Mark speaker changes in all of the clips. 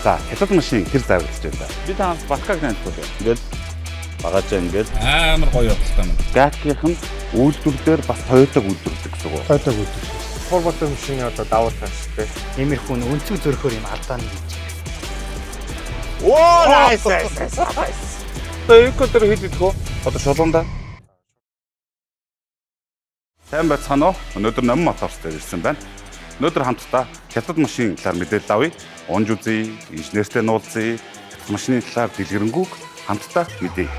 Speaker 1: За, хятад машин хэр зарагдаж байна. Би таамаг батгаг танилцуулъя. Ингээд багаж ингээд
Speaker 2: амар гоё явдалтай юм.
Speaker 1: Гакийнх нь үйлдвэрлэлээр бас Toyota-г үйлдвэрлэдэг гэсэн үг.
Speaker 3: Toyota үйлдвэрлэдэг. Турботой машины одоо давуу талтай.
Speaker 4: Иймэрхүү өнцөг зөрөхөр юм алдааны гэж.
Speaker 3: Оо, nice.
Speaker 1: Одоо эко дээр хэд идэх вэ? Одоо шулуунда. Сайн байцгаана уу? Өнөөдөр Номын моторс дээр ирсэн байна. Өнөөдөр хамтдаа хятад машин талаар мэдээлэл авъя. Унж үзье, инженертэй нуулзъя, хятад машины талаар дэлгэрэнгүй хамтдаа мэдье.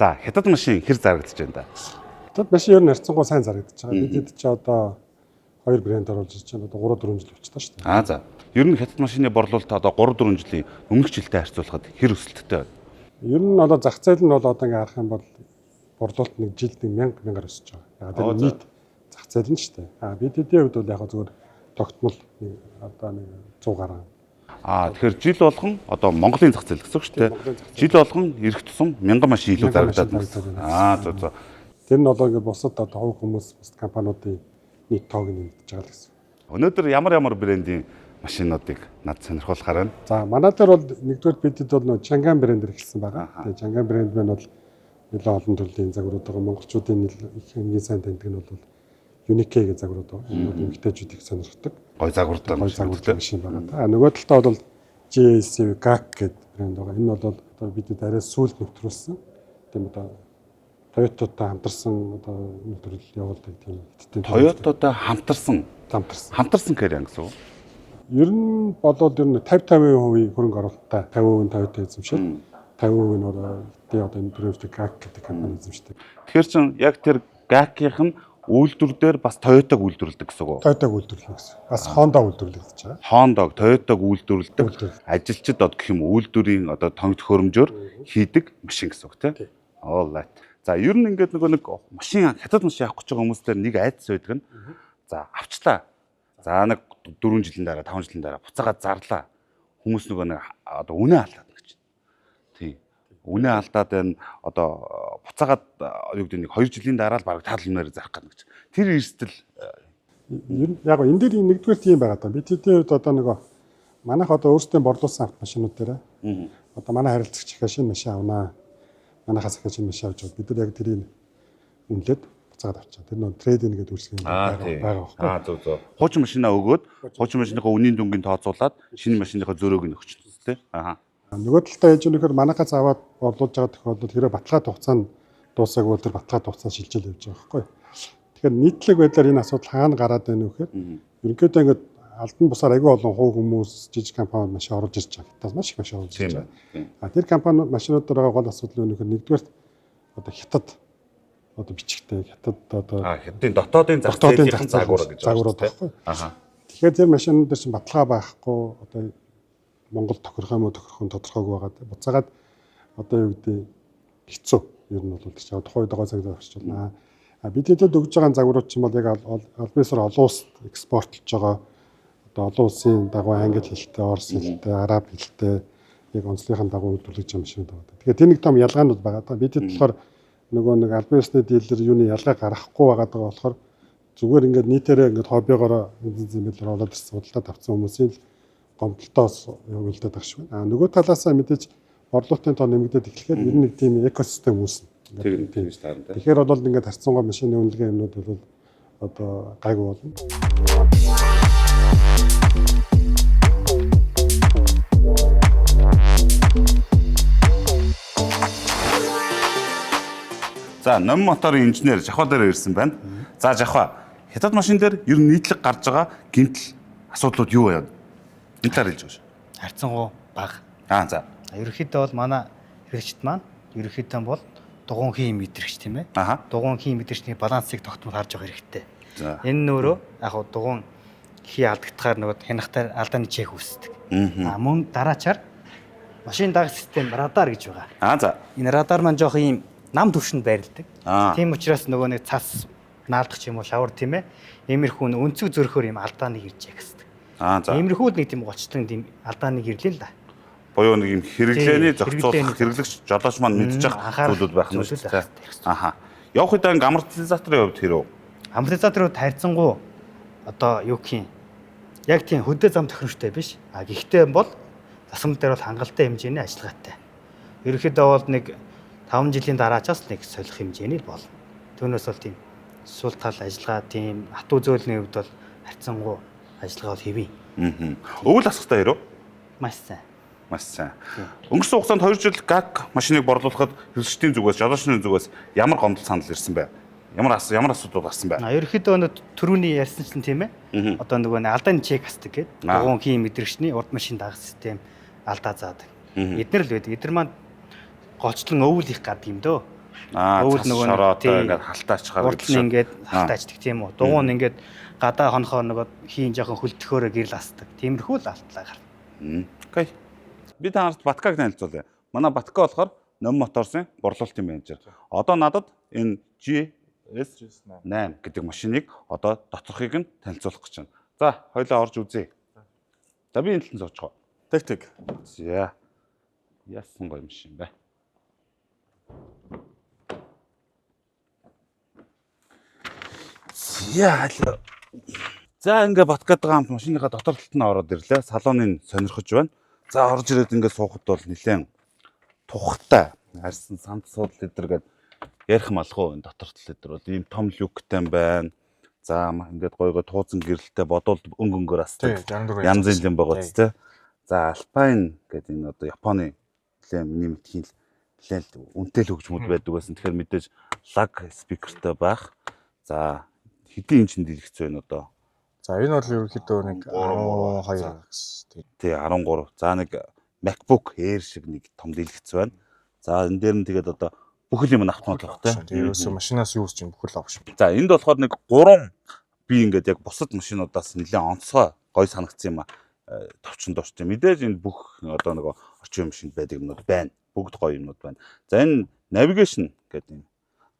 Speaker 1: За, хятад машин хэр зарагдаж байна да?
Speaker 3: Хятад машин ер нь харьцангуй сайн зарагдаж байгаа. Бид ч одоо хоёр брэнд оруулж ирж байна. Одоо 3-4 жил болчихлоо шүү дээ.
Speaker 1: За. Ер нь хятад машины борлуулалт одоо 3-4 жилийн өмнөх жилтэй харьцуулахад хэр өсөлттэй байна?
Speaker 3: Ер нь бол зах зээл нь бол одоо ингээ харах юм бол борлуулалт нэг жилд 1000 өсөж байгаа. Яг тэр нийт зах зээл нь шүү дээ. BDD-ийн хувьд бол яг зүгээр тогтмол одоо нэг 100 гаруй.
Speaker 1: Тэгэхээр жил болгон одоо Монголын зах зээл гэсэн үг шүү дээ. Жил болгон ирэх тусам 1000 машин илүү зарагдаад байна. За.
Speaker 3: Тэр нь одоо ингээ бусад одоо хувь хүмүүс бусад компаниудын нийт тоог нэмэгдэж байгаа гэсэн.
Speaker 1: Өнөөдөр ямар брендийн машинуудыг над сонирхуулахаар байна.
Speaker 3: За манай дээр бол нэгдүгээр бидэд бол нөө Чанган брэндээр эхэлсэн байгаа. Тэгээ Чанган брэнд маань бол нэлээд олон төрлийн загварууд байгаа. Монголчуудын их хамгийн сайн таньдаг нь бол Unique гэх загварууд байгаа. Энэ бол эмэгтэйчүүд их сонирхдаг.
Speaker 1: Гой загвартай
Speaker 3: машин байгаа. Нөгөө талдаа бол GSC GAC гэдэг брэнд байгаа. Энэ бол одоо бидэд арай сүүлд нэвтрүүлсэн. Тийм одоо Toyota-тай хамтарсан одоо үйлдвэрлэл явуулдаг тийм хэдтэй.
Speaker 1: Toyota-тай хамтарсан гэхээр гэсэн үг.
Speaker 3: Ер нь болоод ер нь 50-50% хөрөнгө оруулалттай 50% Toyota эзэмшил 50% нь одоо энэ төрөвтэй GAC гэдэг компани эзэмшдэг.
Speaker 1: Тэгэхээр чин яг тэр GAC-ийнх нь үйлдвэр дээр бас Toyota-г үйлдвэрлэдэг гэсэн үг.
Speaker 3: Toyota-г үйлдвэрлэх гэсэн. Бас Honda үйлдвэрлэж байгаа.
Speaker 1: Honda-г Toyota-г үйлдвэрлэдэг. Ажилчид одоо гэх юм үйлдвэрийн одоо тоног төхөөрөмжөөр хийдэг машин гэсэн үг тийм. All right. За ер нь ингээд нэг машин хятад машин авах гэж байгаа хүмүүстээр нэг айдас байдаг нь. За авчлаа. За нэг 4 жилийн дараа 5 жилийн дараа буцаагаад зарлаа. Хүмүүс нөгөө нэг одоо үнэ алдаад гэж. Тийм. Үнэ алдаад байна. Одоо буцаагаад юу гэдэг нэг 2 жилийн дараа л баг тааламнаар зарах гэдэг гэж. Тэр эрсдэл
Speaker 3: ер нь яг энэ дээр нэгдүгээр тийм байгаа даа. BTT-ийн хувьд одоо нөгөө манайх одоо өөрсдөө борлуулсан автомашинууд дээр одоо манай харилцагч их шинэ машин авнаа. Манайхаас их шинэ машин авч бид нар яг тэрийг үнэлээд буцаагаад авчаа. Тэр нөө трейдинг гэдэг үйлчлэг байгаа.
Speaker 1: Зөв. Хуучин машинаа өгөөд хуучин машиныхаа үнийн дүнгийн тооцоолаад шинэ машиныхаа зөрөөг нь өгч тээ.
Speaker 3: Нөгөө талдаа яаж өнөхөр манайхаас аваад борлуулж байгаа тохиолдолд хэрэв баталгаа хугацаанд дуусаагүй тэр баталгаа хугацаа шилжил явж байгаа байхгүй. Тэгэхээр нийтлэг байдлаар энэ асуудал хаана гараад байна вэ гэхээр ерөнхийдөө ингээд алдан бусаар аягүй олон хувь хүмүүс жижиг компаниуд машин оруулж ирж байгаа. Хятад маш их машин оруулж ирж байгаа. Тэр компаниуд машинууд байгаа гол асуудал нь өнөхөр нэгдүгээр одоо хятад одоо бичгтэй хятад одоо
Speaker 1: хятадын дотоодын зах зээлийн загварууд
Speaker 3: байхгүй. Тэгэхээр тэр машинууд дээр чинь баталгаа байхгүй одоо Монгол тохирох юм уу тохирох нь тодорхойгүй байгаа. Буцаагаад одоо юу гэдэг хэцүү ер нь бол тийч тухайн дагуу цагаар авчиж байна. Бид тэдэд өгж байгаа загварууд ч юм бол яг аль биесээр олон улсад экспортлж байгаа. Одоо олон улсын дагуу англи хэлтэй, орос хэлтэй, араб хэлтэй яг онцлогын дагуу үйлдвэрлэж байгаа машинууд байгаа. Тэгэхээр тэр нэг том ялгаанууд байгаа. Бид хэд болохоор нөгөө нэг аль биесны дилер юуны ялгаа гаргахгүй байгаа болохоор зүгээр ингээд нийтээрээ ингээд хоббигоор зэмэлээр олоод ирсэн судалдаад авсан хүмүүсийн гомдолтоос явуулдаг багш байна. Нөгөө талаасаа мэдээж борлуулалтын тоо нэмэгдээд эхлэхээр ер нь нэг тийм экосистем үүснэ.
Speaker 1: Тийм шүү дээ.
Speaker 3: Тэгэхээр бол ингээд харьцангуй машины үнэлгээ юмнууд бол одоо гайгүй болно.
Speaker 1: За, Номын моторын инженер Жахва дээр ирсэн байна. За, Жахва, хятад машин дээр ер нь нийтлэг гарч байгаа гэмтэл асуудлууд юу вэ? Энэ талаар хэлж байгаа шүү.
Speaker 4: Харьцангуй бага.
Speaker 1: За.
Speaker 4: Ерөнхийдөө бол манай хэрэгчд маань ерөнхийдөө бол дугуйн хийн мэдрэгч тийм ээ. Дугуйн хийн мэдрэгчний балансыг тогтмол харж байгаа хэрэгтэй. Энэ нөөрөө яг дугуйн хий алдагдахаар нөгөө хянахтай алдааны чек үүсдэг. Мөн дараачаар машин дагах систем радар гэж байгаа.
Speaker 1: За.
Speaker 4: Энэ радар маань жоох ийм нам төвшөнд байрладаг. Тийм учраас нөгөө нэг цас наалдах ч юм уу шавар тийм ээ. Иймэрхүү өнцөг зөрөхөр юм алдааныг ирж яах гэсэн.
Speaker 1: За.
Speaker 4: Иймэрхүү нэг тийм голчлон тийм алдааныг ирлээ л да.
Speaker 1: Буюу нэг юм хэрэглээний зохицуулах хэрэглэгч жолооч маань мэдчих зүйлүүд байх нь шүү дээ. Аха. Явах үед анги амортизаторын хувьд хэрэг.
Speaker 4: Амортизаторууд хайрцангуй одоо юу гэх юм. Яг тийм хөдөө зам тохиромжтой биш. Гэхдээ бол засамт дээр бол хангалттай хэмжээний ажиллагаатай. Ерөнхийдөө бол нэг 5 жилийн дараачаас нэг солих хэмжээний болно. Түүнээс бол тийм сул тал ажиллагаа тийм хатуу зөөлний хувьд бол хайрцангуй ажиллагаа бол хэвэн.
Speaker 1: Өвөл асахтай хэрэг.
Speaker 4: Маш сайн.
Speaker 1: Маш сайн. Өнгөрсөн хугацаанд 2 жил ГАК машиныг борлуулахад хэрэглэгчдийн зүгээс, жолоочны зүгээс ямар гомдол санал ирсэн бэ? Ямар асуудал гарсан бэ?
Speaker 4: Ерөнхийдөө түрүүний ярьсан чинь тийм ээ. Одоо нөгөө алдааны чек хасдаг гэдэг. Дугуйн хийм мэдрэгчний урд машин дагах систем алдаа заадаг. Эднэр л байдаг. Эднэр маань голчлон өвөл их гадаг юм дөө. Өвөл нөгөө
Speaker 1: ингээд халтаачгаар
Speaker 4: гэдэг. Ингээд халтаачдаг тийм үү. Дугуйн ингээд гадаа хонохоор нөгөө хийн жоохон хөлтөхөөрөө гэрэл асдаг. Тиймэрхүү л алдлаа гарна.
Speaker 1: Окей. Би танарт Баткаг танилцуулъя. Манай Батка болохоор ном моторсын борлуулалтын менежер. Одоо надад энэ GS8 гэдэг машиныг одоо доторхыг нь танилцуулах гэж байна. За, хоёлаа орж үзье. За би энэ талд суучих.
Speaker 2: Тэг.
Speaker 1: За. Яасан гоё машин бэ? За ингээ Баткад байгаа машиныхаа дотор талд нь ороод ирлээ. Салоныг сонирхож байна. За орж ирээд ингээд суухад бол нэлээд тухтай харсан санд суудл эдэр гээд ярих малгүй энэ дотор тал эдэр бол ийм том люктэй байна. За ингээд гойгоо тууцан гэрэлтэй бодвол өнгөнгөөр асдаг. Янз бүрийн байгаа ч тийм. За Alpine гэдэг энэ одоо Японы нэлээд миний мэдхийн нэлээд үнэтэй л хөгжмүүд байдаг байсан. Тэгэхээр мэдээж лаг спикертэй байх. За хэдийн инчин дэлгэцтэй байна одоо.
Speaker 2: За энэ бол ерөнхийдөө нэг 12 гэсэн.
Speaker 1: Тий 13. За нэг MacBook Air шиг нэг том дэлгэц байна. За энэ дээр нь тэгээд одоо бүхэл юм автомат багтай.
Speaker 2: Тэрөөсөө машинаас юу ч юм бүхэл авах юм.
Speaker 1: За энд болохоор нэг 3 би ингээд яг бусад машинуудаас нэлээд онцгой гой санагдсан юм а. Товчон дуртай. Мэдээж энэ бүх одоо нөгөө орчин машинд байдаг юмнууд байна. Бүгд гоё юмнууд байна. За энэ navigation гэдэг юм.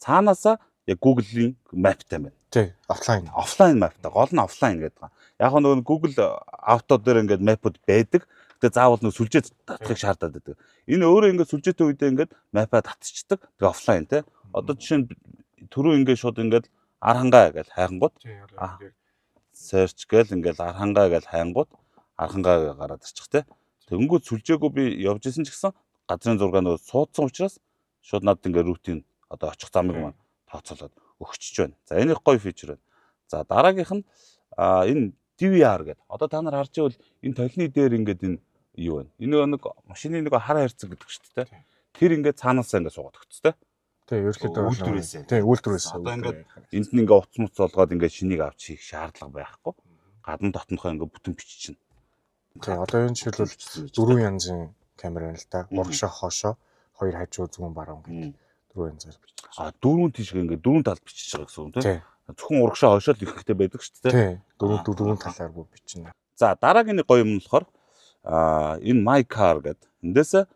Speaker 1: Цаанаасаа яг Google-ийн mapтай байна.
Speaker 2: Тий, офлайн.
Speaker 1: Офлайн mapтай. Гол нь офлайн гэдэг. Яг нөгөө Google Auto дээр ингээд map-ууд байдаг. Тэгээ заавал нэг сүлжээ татахыг шаардаад байдаг. Энэ өөрөө ингээд сүлжээтэй үедээ ингээд map-а татчихдаг. Тэгээ офлайн тий. Одоо жишээ нь түрүү ингээд шууд ингээд ар хангаа гэж хайхангууд. Search гээл ингээд ар хангаа гэж хайхангууд ар хангаа гараад ирчих тий. Тэнгүүд сүлжээгүй би явж исэн ч гэсэн газрын зургаа нөгөө суудсан учраас шууд надад ингээд рутин одоо очих замыг маань тооцоолоод өгчөж байна. За энэ их гоё фичер байна. За дараагийнх нь энэ DVR гэдэг. Одоо та нар харж байвал энэ толны дээр ингээд энэ юу байна? Энэ нэг машины нэг хар хайрцаг гэдэг шүү дээ. Тэр ингээд цаанаасаа ингээд суугаад өгчтэй.
Speaker 2: Тий, ерөөхдөө
Speaker 1: үйлдвэрээс.
Speaker 2: Тий, үйлдвэрээс.
Speaker 1: Одоо ингээд энд нь ингээд утас муц болгоод ингээд шинийг авч хийх шаардлага байхгүй. Гадна дотнохоо ингээд бүтэн биччихнэ.
Speaker 2: Тий, одоо энэ жишээлбэл 4 янзын камер байна л да. Урагшаа хоошоо, хоёр хажуу зүүн баруун гэдэг 4 янзаар бичиж.
Speaker 1: Дөрвөн тийш ингээд дөрвөн талд бичиж байгаа гэсэн үг тийм. Зөвхөн урагшаа хоошоо л ихэхтэй байдаг шүү дээ.
Speaker 2: Тий, дөрвөн талаар бүр бичнэ.
Speaker 1: За дараагийн нэг гоё юм нь болохоор энэ My Car гэдэг. Эндээс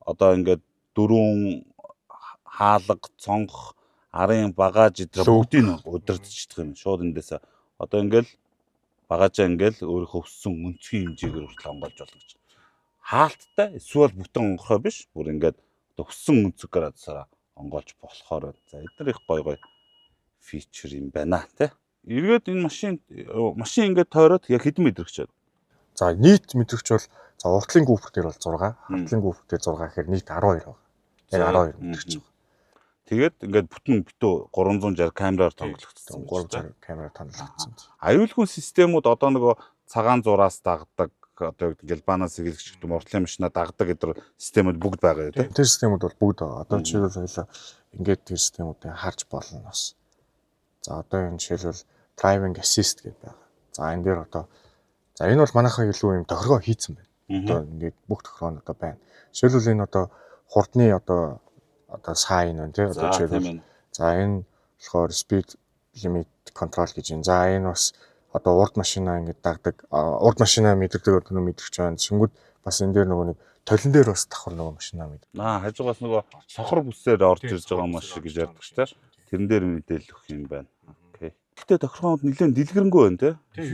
Speaker 1: одоо ингээд дөрвөн хаалга, цонх, арын багаж эдгээр бүгдийг удирдахдаг юм. Шууд эндээс одоо ингээл багажаа ингээл өөрийнхөө өссөн өнцгийн хэмжээгээр хүртэл онгойлж болно гэж. Хаалттай эсвэл бүтэн онгорхой биш. Бүр ингээд одоо өссөн өнцөг градусаараа онгойлж болохоор байна. За эдгээр их гоё фичер юм байна тий. Эргээд энэ машин ингээд тойроод яг хэдэн мэдрэгч байна.
Speaker 2: За нийт мэдрэгч бол за уртлын гүфер дээр бол 6, хартлын гүфер дээр 6 гэхээр нийт 12 байна. Яг 12 мэдрэгч байна. Тэгээд ингээд бүтэн битүү 360 камераар томглогдсон. 360 камераар томглогдсон.
Speaker 1: Аюулгүй системүүд одоо нөгөө цагаан зураас дагдаг одоо гэлбанаас эгэлгч гэдэг уртлын машинаа дагдаг гэдэг системүүд бүгд байгаа тийм.
Speaker 2: Тэр системүүд бол бүгд байгаа. Одоо жишээлбэл хоёлаа ингээд тэр системүүдийг харж болно бас. За одоо энэ жишээлбэл driving assist гэдэг байгаа. За энэ дээр одоо за энэ бол манайхаа илүү юм тохиргоо хийцэн байна. Одоо ингээд бүх тохиргоо нь одоо байна. Жишээлбэл энэ одоо хурдны одоо сайн байна тий. Одоо жишээлбэл за энэ болохоор speed limit control гэж юм. За энэ бас одоо урд машинаа ингээд дагдаг. Урд машинаа мэдэрдэг одоо мэдэрч байна. Шингүүд бас энэ дээр нөгөө нэг толон дээр бас давхар нөгөө машинаа мэд.
Speaker 1: Хажуугаас нөгөө сохор бүсээр орж ирж байгаа маш шиг гэж ярьдаг шүү дээ. Тэрэн дээр мэдээлэл өгөх юм байна. Окей. Гэтэ тохиргоонд нэлээд дэлгэрэнгүй байна те.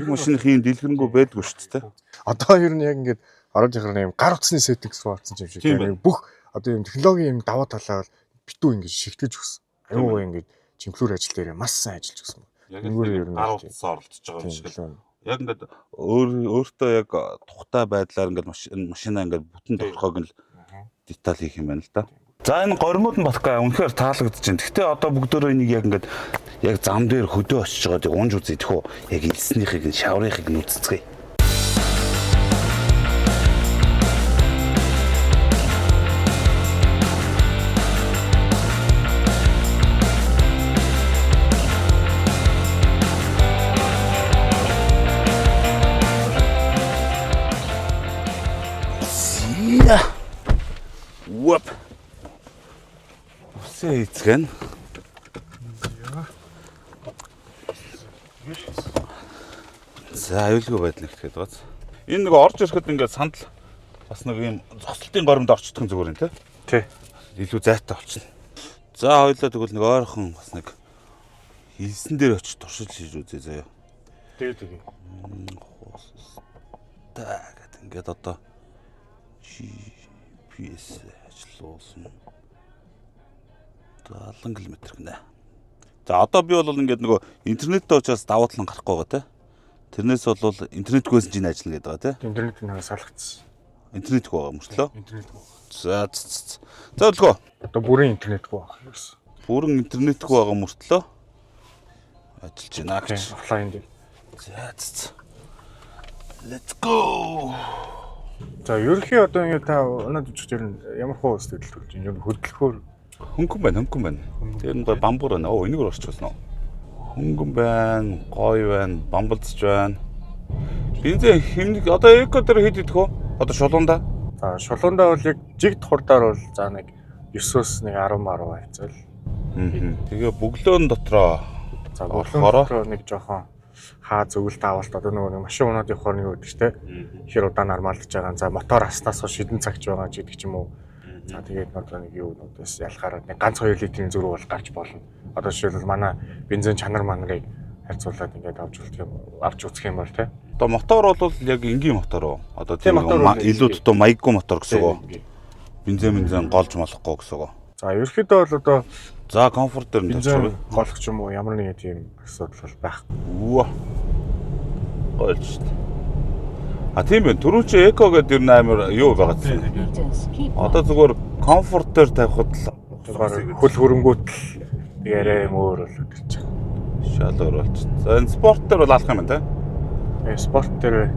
Speaker 1: Машины хийн дэлгэрэнгүй байдгүй шүү дээ.
Speaker 2: Одоо ер нь яг ингээд орж ирэх юм гар утасны сеттикс болсон юм шиг тийм бүх одоо юм технологийн юм даваа талаа битүү ингээд шигтгэж өгсөн. Аюу ингээд чимхлүүр ажил дээр маш сайн ажиллаж өгсөн.
Speaker 1: Нэггээр ер нь гар утас оролцож байгаа юм шиг л. Яг ингээд өөртөө яг тухтай байдлаар ингээд машина ингээд бүтэн тохиргоог нь деталь хийх юм байна л да. За энэ гормууд нь батгай үнэхээр таалагдаж байна. Гэхдээ одоо бүгдөө энийг яг ингээд яг зам дээр хөдөө очиж байгаа тийм унж үзье тэхүү яг илснийхийг нь шаврынхыг нь үзцгээе. Whoop. Үсээ эцгэн. За аюулгүй байдал нэгтгэхэд бац. Энэ нэг орж ирэхэд ингээд сандал бас нэг юм зогсолтын горимд орчдох зүгээр юм те.
Speaker 2: Тий.
Speaker 1: Илүү зайтай болчихно. За хоёлаа тэгвэл нэг ойрхон бас нэг хилсэн дээр очиж туршиж хийж үзье заяа.
Speaker 2: Тэгээ.
Speaker 1: Та гэдэг ингээд одоо GPS ажиллуулсан. 70 км гинэ. За одоо би бол ингээд нөгөө интернеттэй учраас давуу тал нь гарахгүй байгаа те. Тэрнээс бол интернетгүйс чинь ажиллана гэдэг байгаа те.
Speaker 2: Интернет нь салгацсан.
Speaker 1: Интернетгүй байгаа мөртлөө.
Speaker 2: Интернетгүй.
Speaker 1: За. За үлгөө.
Speaker 2: Одоо бүрэн интернетгүй байгаа гэсэн.
Speaker 1: Бүрэн интернетгүй байгаа мөртлөө ажиллаж байна гэж.
Speaker 2: Офлайн дээр.
Speaker 1: За. Let's go.
Speaker 2: За ерөнхий одоо ингэ та өнөөдөр үжих дээр ямар хөө сэтгэл төрж байна? Хөдөлгөөр
Speaker 1: хөнгөн байна. Тэр нь бамбуур байна. Оо энэгээр орчихсон уу? Хөнгөн байна, гоё байна, бамбалцж байна. Бензин хэмнэг одоо эко дээр хэд идэх вэ? Одоо шулуунда.
Speaker 2: За шулуунда бол яг жигд хурдаар бол за нэг 9-өөс нэг 10 хэвцэл.
Speaker 1: Тэгээ бөглөөн дотроо
Speaker 2: за бөглөөн дотроо нэг жоохон хаа зөвлөлт авалт одоо нөгөө машин унаад явахаар нэг үүдэж те хэр удаан армаалдаж байгаа. За мотор аснаас шидэн цагч байгаа ч гэдэг ч юм уу. За тэгээд одоо нэг юу нүүдээс ялахаар нэг ганц 2 литрийн зөрүү бол гарч болно. Одоо жишээлбэл манай бензин чанар манарыг харьцуулаад ингээд авч үзэх юм бол те.
Speaker 1: Одоо мотор бол яг энгийн мотор уу? Одоо тийм илүү дутуу маяггүй мотор гэсэн үг. Бензин голж молохгүй гэсэн үг.
Speaker 2: За ерөөхдөө бол одоо
Speaker 1: за комфорт дээр нь
Speaker 2: тавьчих. Голох ч юм уу ямар нэгэн тийм асуудал бол байхгүй.
Speaker 1: Гоёлж шүү дээ. А тийм байна. Түрүү чи эко гэдэг юм амар юу байгаа тийм. Одоо зүгээр комфорт дээр тавихад л
Speaker 2: хөл хөрөнгөт л яриа юм өөр бол өдөрч байгаа.
Speaker 1: Шал өөр болч. За энэ спорт дээр бол алах юм байна те.
Speaker 2: Спорт дээр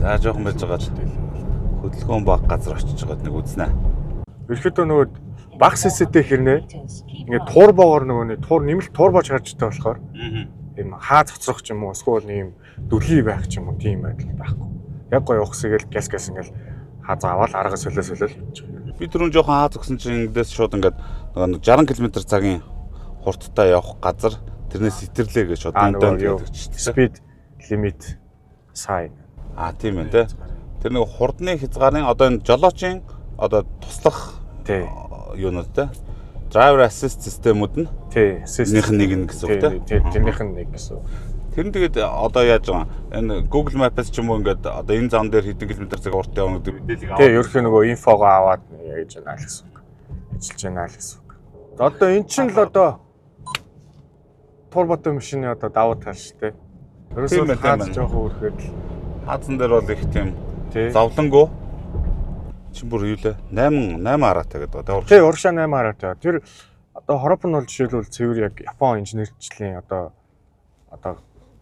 Speaker 1: за жоохон байж байгаа ч хөдөлгөөн баг газар очиж байгаад нэг үзнэ.
Speaker 2: Ерөөхдөө нөгөө баг сэсэтэй хэрнээ ингээд турбогоор нөгөө тур нэмэлт турбо чаржтай болохоор ийм хаа цоцрох ч юм уу эсвэл ийм дүлгий байх ч юм уу тийм байдал байхгүй. Яг гоё ухсгээл газ ингээл хаа заавал арга солиосолол.
Speaker 1: Би түрүүн жоохон хаа зогсон чинь эндээс шууд ингээд нэг 60 км цагийн хурдтай явах газар тэрнээс сэтэрлээ гэж шууд
Speaker 2: speed limit sign.
Speaker 1: А тийм ээ те. Тэр нэг хурдны хязгаарын одоо энэ жолоочийн одоо туслах юунууд те. Driver assist системүүд нь assist-ийнх нь нэг гэсэн үг те.
Speaker 2: Тэрнийх нь нэг гэсэн.
Speaker 1: Тэр нь тэгээд одоо яаж байгаа энэ Google Maps ч юм уу ингээд одоо энэ зам дээр хэдэн километр цаг урт явна гэдэг мэдээллийг аваад
Speaker 2: ерөнхий нөгөө инфогоо аваад яаж яана л гэсэн үг. Ажиллаж яана л гэсэн үг. Одоо эн чинь л одоо турботой машины одоо давуу тал шүү дээ. Ерөөсөө хаац жоохон үрхэд л
Speaker 1: хаазан дээр бол их тийм зовлонгоо чинь бүр юу лээ 8 араатай гэдэг одоо
Speaker 2: уршаа 8 араатай. Тэр одоо хороп нь бол жишээлбэл цэвэр яг Япон инженерчлэлийн одоо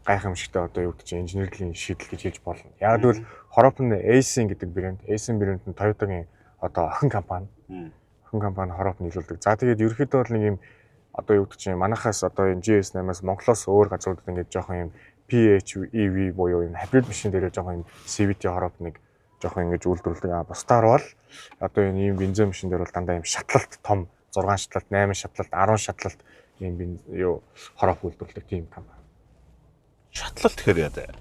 Speaker 2: гайхамшигтай одоо юу гэж инженерлийн шийдэл гэж хэлж болно. Яг л хороп нь Aisin гэдэг брэнд, Aisin брэнд нь Toyota-гийн одоо охин компани. Охин компани хороп нийлүүлдэг. За тэгээд ерөөхдөө бол нэг юм одоо юу гэж манахаас одоо энэ GS8-аас Монголоос өөр газруудад ингээд жоохон юм PHEV буюу энэ хибрид машин дээр жоохон юм CVT хороп нэг жоохон ингэж үйлдвэрлэдэг. Бусдаар бол одоо энэ ийм бензин машин дээр бол дандаа ийм шатлалт том 6 шатлалт, 8 шатлалт, 10 шатлалт ийм юу хороп үйлдвэрлэдэг тийм компани.
Speaker 1: Шатлалт гэхээр яа даа.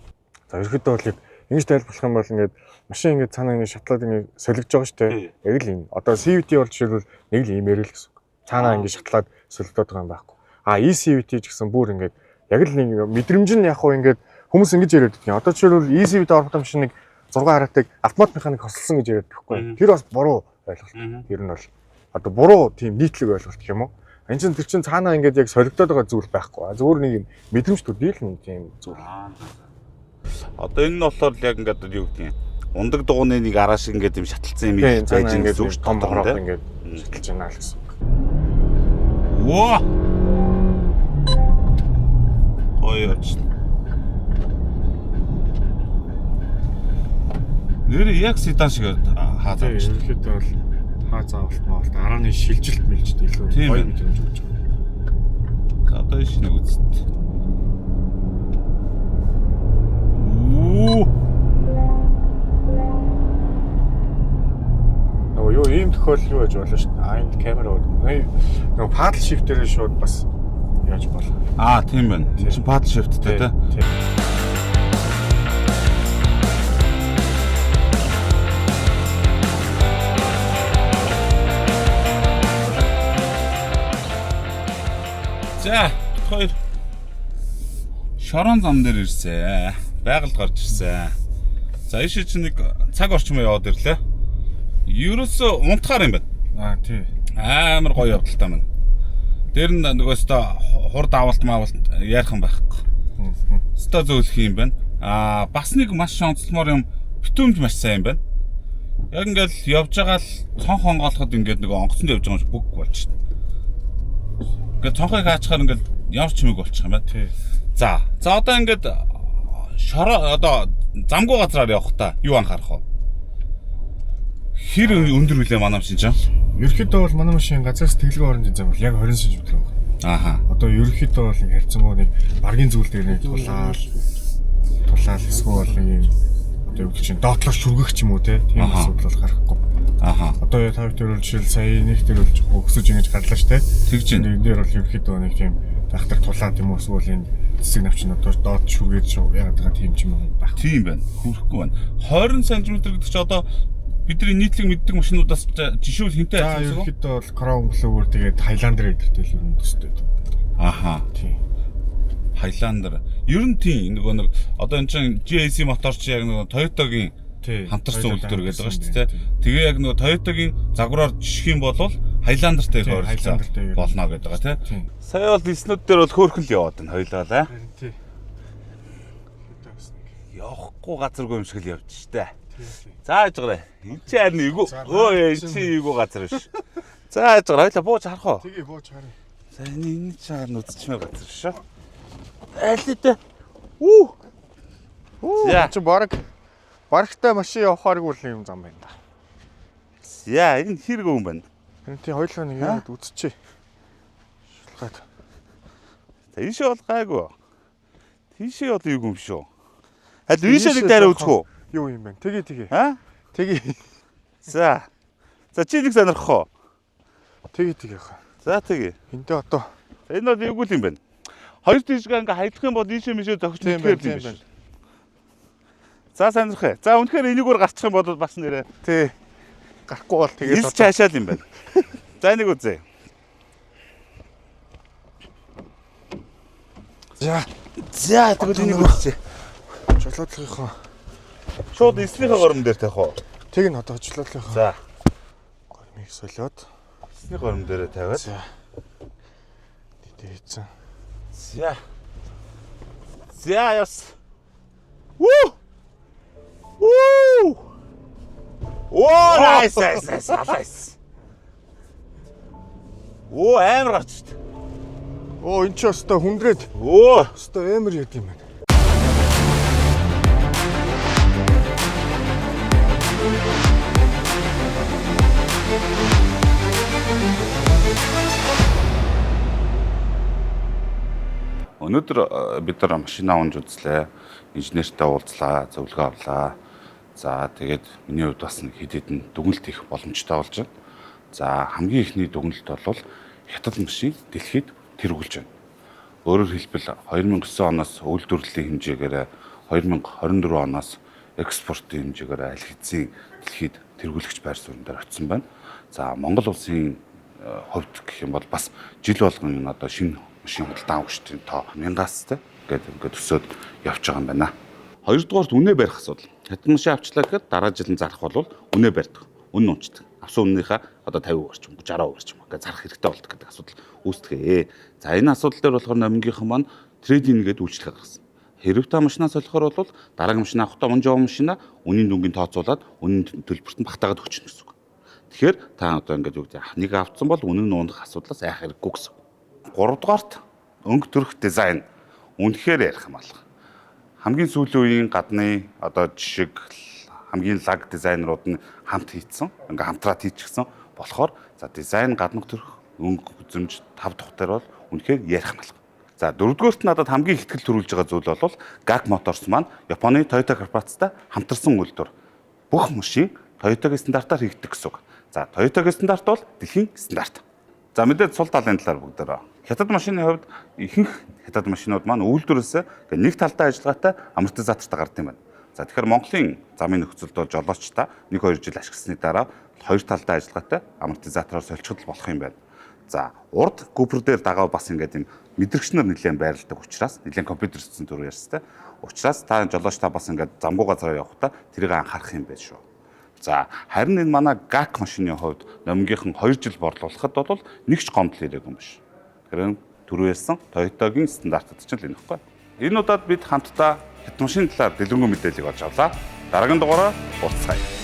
Speaker 2: За ерөөхдөө бол ингэж тайлбарлах юм бол ингээд машин ингээд цаанаа ингээд шатлаад ингээд солигдож байгаа шүү дээ. Яг л энэ. Одоо CVT бол жишээлбэл нэг л иймэр л гэсэн үг. Цаанаа ингээд шатлаад солигдоод байгаа юм байхгүй. ECVT ч гэсэн бүр ингээд яг л нэг мэдрэмж нь яг хуу ингээд хүмүүс ингэж яриад байдаг. Одоо жишээлбэл ECVT орох машиныг 6 хараатыг автомат механик хослсон гэж яриад байхгүй. Тэр бас буруу ойлголт. Тэр нь бол одоо буруу тийм нийтлэг ойлголт гэх юм уу? Энд чинь тэр чинь цаанаа ингээд яг солигдоод байгаа зүйл байхгүй. Зүгээр нэг юм мэдрэмж төрдий л нэг тийм зүйл.
Speaker 1: Одоо энэ нь болохоор яг ингээд юу гэдэг юм. Ундаг дугууны нэг араа шиг ингээд юм шаталсан юм байж байгаа зүг
Speaker 2: том бороод ингээд шаталж байна л гэсэн.
Speaker 1: Воо. Ойч. Нэр яг седан шиг хаазаа байна шүү.
Speaker 2: Ерөнхийдөө бол хаа заавалт маавалт арааны шилжилт мэлжилт илүү гоё мэдрэмж өгч байгаа.
Speaker 1: Одоо энэ шинэ үзт. Оо.
Speaker 2: Юу ийм тохиолдол юу байж болно шүү дээ. Энэ камера нөгөө paddle shift-ээр шууд бас яаж болно.
Speaker 1: Тийм байна. Энэ чинь paddle shift-тэй тий. За, хоёр шорон зам дээр ирсэн. Байгальд гарч ирсэн. За, ийшээ чи нэг цаг орчмоо яваад ирлээ. Ерөөсөө унтахаар юм байна.
Speaker 2: Тий.
Speaker 1: Амар гоё явдалтай байна. Дээр нь нөгөөсөө хурд авалт маавалт яархан байхгүй. Өстой зөөлөх юм байна. Бас нэг маш онцлмоор юм битүүмж маш сайн юм байна. Яг ингээл явж байгаа л цонх онгоолоход ингээд нэг онгоцонд явж байгаа юм шиг бүг болчихно. Ингээд цонхыг хаачхаар ингээд ямар ч юмэг болчих юм байна.
Speaker 2: Тий.
Speaker 1: За одоо ингээд одоо замгүй газраар явах та юу анхаарах вэ? Хэр өндөр үлээ манай машин чинь?
Speaker 2: Ерөнхийдөө бол манай машин газраас тэглэг орон зам бол яг 20 см байгаа. Одоо ерөнхийдөө бол харьцангуй нэг баргийн зүйл дээр нэг тулаал эсвэл нэг одоо юу гэж чинь доотлох шүргэх ч юм уу тийм асуудал бол гарахгүй. Одоо тавь дээр бол жишээл сая нэг дээр бол өксөж ингэж гарлаа штэ. Тэгж энэ дээр бол ерөнхийдөө нэг тийм дахтар тулаад юм уу эсвэл энэ цэцэг навчин одоо доод шүргээд яагаад байгаа тийм ч юм уу баг.
Speaker 1: Тийм байна. Хүрхгүй байна. 20 см гэдэг чинь одоо бидний нийтлэг мэддэг машинуудаас жишүүл хинтэй
Speaker 2: ажилласан. Ерөнхийдөө бол Crown Glover тэгээд Highlander эдэртэй л юм төстэй.
Speaker 1: Тийм. Highlander. Ер нь тийм нөгөө нэг одоо энэ чинь GAC мотор чи яг нөгөө Toyota-гийн хамтарсан үйлдвэр гэдэг байгаа шүү дээ. Тэгээ яг нөгөө Toyota-гийн загвараар жишх юм бол Highlander-тэй ойролцоо болно гэдэг байгаа тийм. Сая бол диснүүд дээр бол хөөрхөн л яваад байна хоёлаа.
Speaker 2: Тийм.
Speaker 1: Явахгүй газаргүй юм шиг л явж штэ. За яаж гараа. Энд чи харин эйгүү. Өө энэ чи эйгүү газар биш. За яаж гараа. Хоёлаа бууж харах уу?
Speaker 2: Тэгээ бууж харъя.
Speaker 1: За энэ чи харин үзчихмээр газар шүү. Айлтаа. Үү.
Speaker 2: Чи барагтай машин явахааргүй л юм зам байна да.
Speaker 1: Яа, энэ хэрэг юм байна.
Speaker 2: Энэ тий хоёулаа нэг яагаад үзчихье. Шулгаад.
Speaker 1: За ийшээ бол гайгүй. Тийшээ бол юу юм шүү. Аль ийшээ нэг дараа үзэх үү?
Speaker 2: Юу юм бэ? Тэгээ. Тэгээ.
Speaker 1: За чи нэг сонирхох уу?
Speaker 2: Тэгээ яах.
Speaker 1: За тэгээ.
Speaker 2: Эндээ одоо
Speaker 1: энэ бол юу юм бэ? Хоёр тийшгээ ингээ хаягдах юм бол ийшээ мишээ зогч нэгээр юм байна. За сонирхъя. За үнэхээр энийгээр гарчих юм бол бас нэрээ.
Speaker 2: Тий. Гарахгүй бол тэгээд
Speaker 1: одоо цаашаал юм байна. За энийг үзье. За тэгвэл энийг үзье.
Speaker 2: Жолоодлогынхоо
Speaker 1: шууд эслийнхээ гором дээр тавих уу?
Speaker 2: Тэг н одоо жолоодлогынхоо.
Speaker 1: За.
Speaker 2: Гормыг солиод
Speaker 1: эсний гором дээрээ тавиад.
Speaker 2: За. Дээдсэн.
Speaker 1: За. За яс. Вуу! Вуу! Оо, nice. Оо, амар гарч штт.
Speaker 2: Оо, энэ ч өстой хүндрээд.
Speaker 1: Оо,
Speaker 2: өстой амар яд юм байна.
Speaker 1: Өнөөдөр бид нар машина унж үзлээ. Инженертэй уулзлаа, зөвлөгөө авлаа. За тэгээд миний хувьд бас нэг хэд хэдэн дүгнэлт хийх боломжтой болж байна. За хамгийн ихний дүгнэлт бол хятад машин дэлхийд тэргүүлж байна. Өөрөөр хэлбэл 2009 оноос үйлдвэрлэлийн хэмжээгээр 2024 оноос экспортын хэмжээгээр аль хэдийн дэлхийд тэргүүлэгч байр суурин дээр очсон байна. За Монгол улсын хувьд гэх юм бол бас жил болгон одоо шинэ машин худалдан авагчдын тоо 1000-аас ингээд өсөөд явж байгаа юм байна. Хоёрдугаарт үнэ барих асуудал. Хятад машин авчлаа гэхэд дараа жил нь зарах бол үнэ барьдаг. Үнэ унцдаг. Авсан үнэнийхээ одоо 50% орчим, 60% орчим ингээд зарах хэрэгтэй болдог гэдэг асуудал үүсдэг. За энэ асуудал дээр болохоор номингийнхан маань трейдинг гэдэг үйлчлэг гаргасан. Хэрэг та машинаа солихоор бол дараагийн машин авахдаа унж яваа машинаа үнийн дүнгийн тооцоолаад үнийн төлбөрт нь багтаагаад өгч гэсэн үг. Тэгэхээр та одоо ингээд юу гэдэг нэг авцсан бол үнэн нь унах асуудлаас айх хэрэггүй гэсэн. Гуравдугаарт өнгө төрх дизайн үнэхээр ярих юм алга. Хамгийн сүүлийн үеийн гадны одоо жишг хамгийн лаг дизайнерууд нь хамт хийцэн, ингээ хамтраад хийчихсэн болохоор за дизайн гаднах төрх өнгө үзэмж 5 дахь дээр бол үнэхээр ярих юм алга. За дөрөвдүгээрт надад хамгийн ихтгэл төрүүлж байгаа зүйл бол GAC Motors маань Японы Toyota корпорацтай хамтарсан үйлдвэр. Бүх машин Toyota-гийн стандартаар хийгддэг гэсэн үг. За Toyota-гийн стандарт бол дэлхийн стандарт. За мэдээд сул талын талаар бүгдээрээ. Хятад машины хувьд ихэнх хятад машинууд маань үйлдвэрээс нэг талдаа ажиллагаатай амортизатортай гардаг юм байна. За тэгэхээр Монголын замын нөхцөлд бол жолоочтой 1-2 жил ашигласны дараа хоёр талдаа ажиллагаатай амортизатороор солилцоход болох юм байна. За урд Cooper дээр дагаа бас ингээд юм мэдрэгчнэр нэлээд байрладаг учраас нэлээд компьютер систем төрөө ярьстай. Учраас та жолооч та бас ингээд замгүй газараа явахдаа тэрийг анхаарах юм байна шүү. За харин энэ манай GAC машины хувьд номгийнхан 2 жил борлуулахад бол нэг ч гомдол ирээгүй юм биш. Тэгэхээр түрүү ярьсан Toyota-гийн стандартууд ч л энэ хэвгүй. Энэ удаад бид хамтдаа хятад машины талаар дэлгэрэнгүй мэдээлэл олж авлаа. Дараагийн дугаараар уулзцаая.